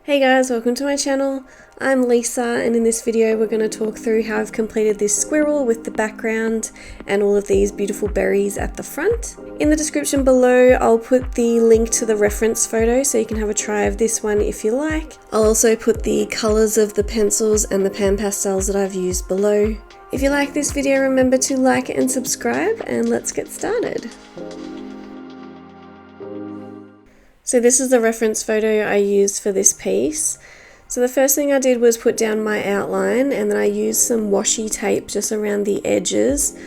Hey guys, welcome to my channel. I'm Lisa, and in this video we're going to talk through how I've completed this squirrel with the background and all of these beautiful berries at the front. In the description below I'll put the link to the reference photo so you can have a try of this one if you like. I'll also put the colours of the pencils and the pan pastels that I've used below. If you like this video, remember to like and subscribe, and let's get started. So this is the reference photo I used for this piece. So the first thing I did was put down my outline, and then I used some washi tape just around the edges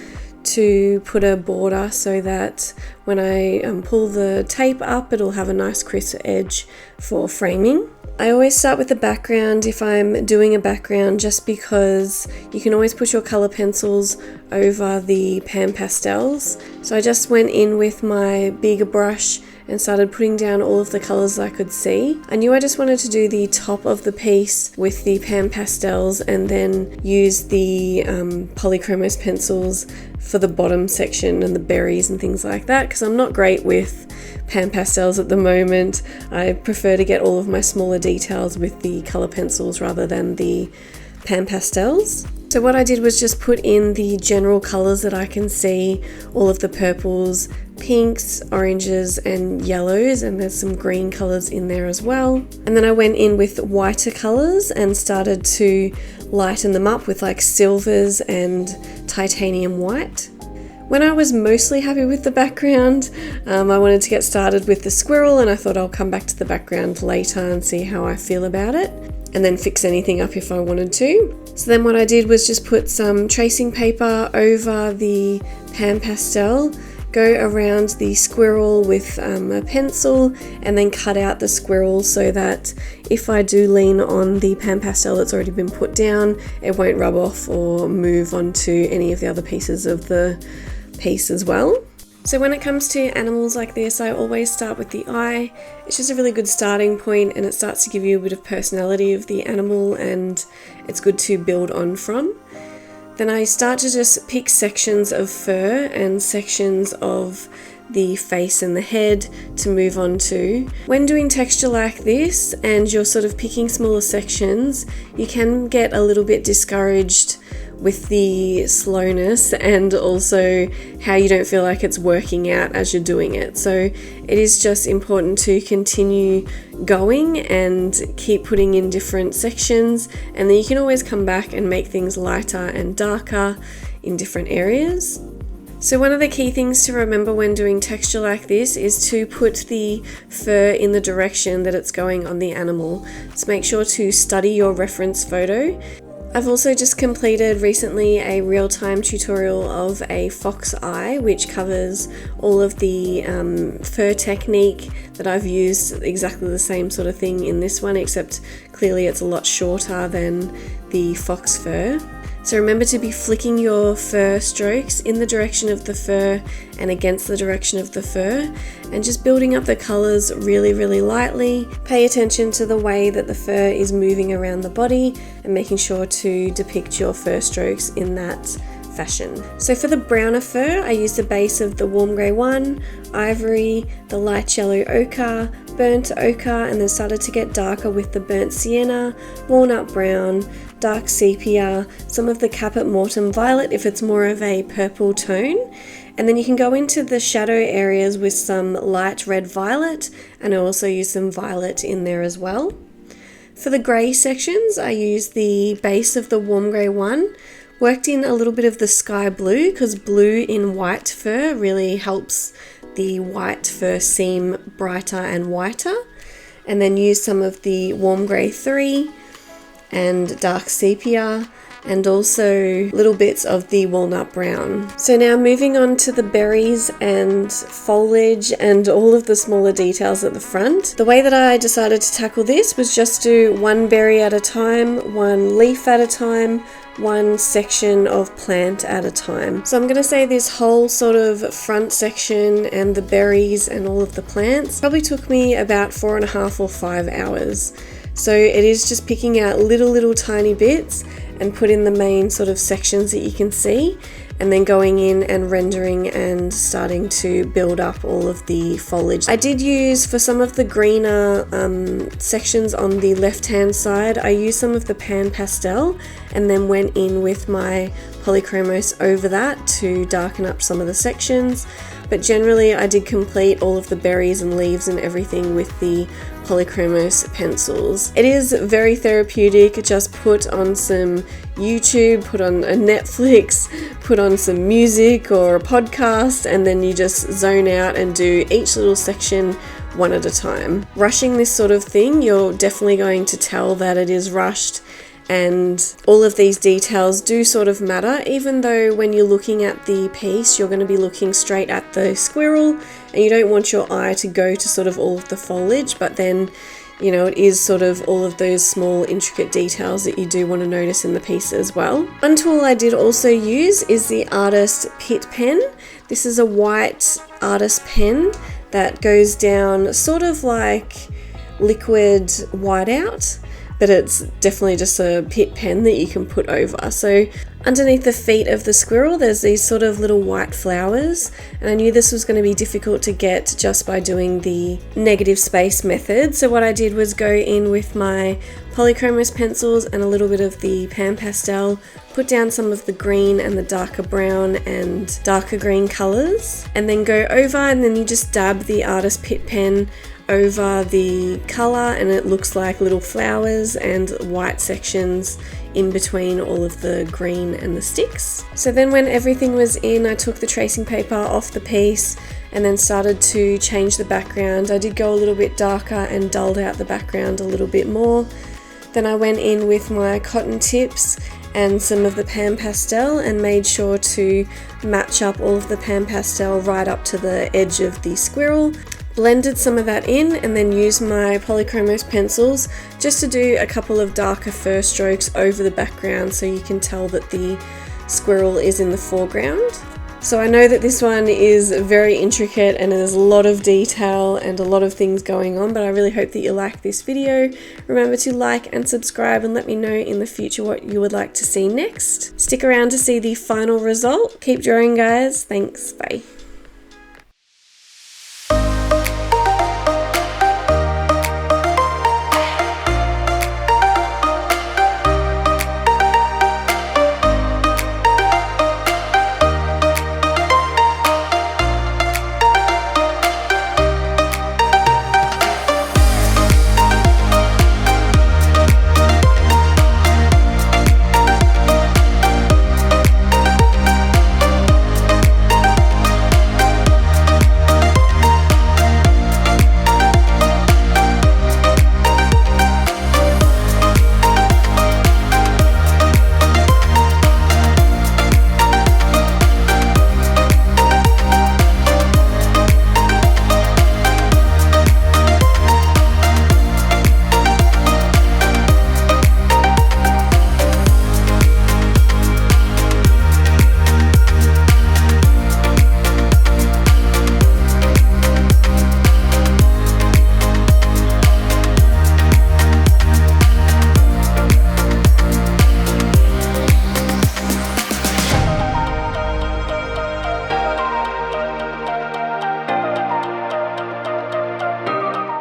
to put a border so that when I pull the tape up, it'll have a nice crisp edge for framing. I always start with the background if I'm doing a background, just because you can always put your colour pencils over the pan pastels. So I just went in with my bigger brush and started putting down all of the colours I could see. I knew I just wanted to do the top of the piece with the pan pastels and then use the polychromos pencils for the bottom section and the berries and things like that, because I'm not great with pan pastels at the moment. I prefer to get all of my smaller details with the colour pencils rather than the pan pastels. So what I did was just put in the general colours that I can see, all of the purples, pinks, oranges and yellows, and there's some green colours in there as well. And then I went in with whiter colours and started to lighten them up with like silvers and titanium white. When I was mostly happy with the background, I wanted to get started with the squirrel, and I thought I'll come back to the background later and see how I feel about it, and then fix anything up if I wanted to. So then what I did was just put some tracing paper over the pan pastel, go around the squirrel with a pencil, and then cut out the squirrel so that if I do lean on the pan pastel that's already been put down, it won't rub off or move onto any of the other pieces of the piece as well. So when it comes to animals like this, I always start with the eye. It's just a really good starting point, and it starts to give you a bit of personality of the animal, and it's good to build on from. Then I start to just pick sections of fur and sections of the face and the head to move on to. When doing texture like this and you're sort of picking smaller sections, you can get a little bit discouraged with the slowness and also how you don't feel like it's working out as you're doing it. So it is just important to continue going and keep putting in different sections, and then you can always come back and make things lighter and darker in different areas. So one of the key things to remember when doing texture like this is to put the fur in the direction that it's going on the animal. So make sure to study your reference photo. I've also just completed recently a real-time tutorial of a fox eye, which covers all of the fur technique that I've used, exactly the same sort of thing in this one, except clearly it's a lot shorter than the fox fur. So remember to be flicking your fur strokes in the direction of the fur and against the direction of the fur, and just building up the colours really, really lightly. Pay attention to the way that the fur is moving around the body and making sure to depict your fur strokes in that fashion. So for the browner fur, I used a base of the warm grey 1, ivory, the light yellow ochre, burnt ochre, and then started to get darker with the burnt sienna, walnut brown, dark sepia, some of the caput mortuum violet if it's more of a purple tone. And then you can go into the shadow areas with some light red violet, and I also use some violet in there as well. For the grey sections, I used the base of the warm grey 1, worked in a little bit of the sky blue, because blue in white fur really helps the white fur seem brighter and whiter, and then used some of the warm grey 3 and dark sepia, and also little bits of the walnut brown. So now moving on to the berries and foliage and all of the smaller details at the front. The way that I decided to tackle this was just do one berry at a time, one leaf at a time, one section of plant at a time. So I'm going to say this whole sort of front section and the berries and all of the plants probably took me about 4.5 or 5 hours. So it is just picking out little tiny bits and put in the main sort of sections that you can see, and then going in and rendering and starting to build up all of the foliage. I did use, for some of the greener sections on the left hand side, I used some of the Pan Pastel and then went in with my Polychromos over that to darken up some of the sections. But generally I did complete all of the berries and leaves and everything with the Polychromos pencils. It is very therapeutic. Just put on some YouTube, put on a Netflix, put on some music or a podcast, and then you just zone out and do each little section one at a time. Rushing this sort of thing, you're definitely going to tell that it is rushed, and all of these details do sort of matter, even though when you're looking at the piece you're going to be looking straight at the squirrel and you don't want your eye to go to sort of all of the foliage, but then you know, it is sort of all of those small intricate details that you do want to notice in the piece as well. One tool I did also use is the Artist Pitt pen. This is a white artist pen that goes down sort of like liquid whiteout, but it's definitely just a Pitt pen that you can put over. So underneath the feet of the squirrel there's these sort of little white flowers, and I knew this was going to be difficult to get just by doing the negative space method. So what I did was go in with my Polychromos pencils and a little bit of the Pan Pastel, put down some of the green and the darker brown and darker green colours, and then go over, and then you just dab the Artist Pitt pen over the colour and it looks like little flowers and white sections in between all of the green and the sticks. So then when everything was in, I took the tracing paper off the piece and then started to change the background. I did go a little bit darker and dulled out the background a little bit more. Then I went in with my cotton tips and some of the Pan Pastel and made sure to match up all of the Pan Pastel right up to the edge of the squirrel. Blended some of that in and then used my Polychromos pencils just to do a couple of darker first strokes over the background so you can tell that the squirrel is in the foreground. So I know that this one is very intricate and there's a lot of detail and a lot of things going on, but I really hope that you like this video. Remember to like and subscribe and let me know in the future what you would like to see next. Stick around to see the final result. Keep drawing, guys. Thanks. Bye.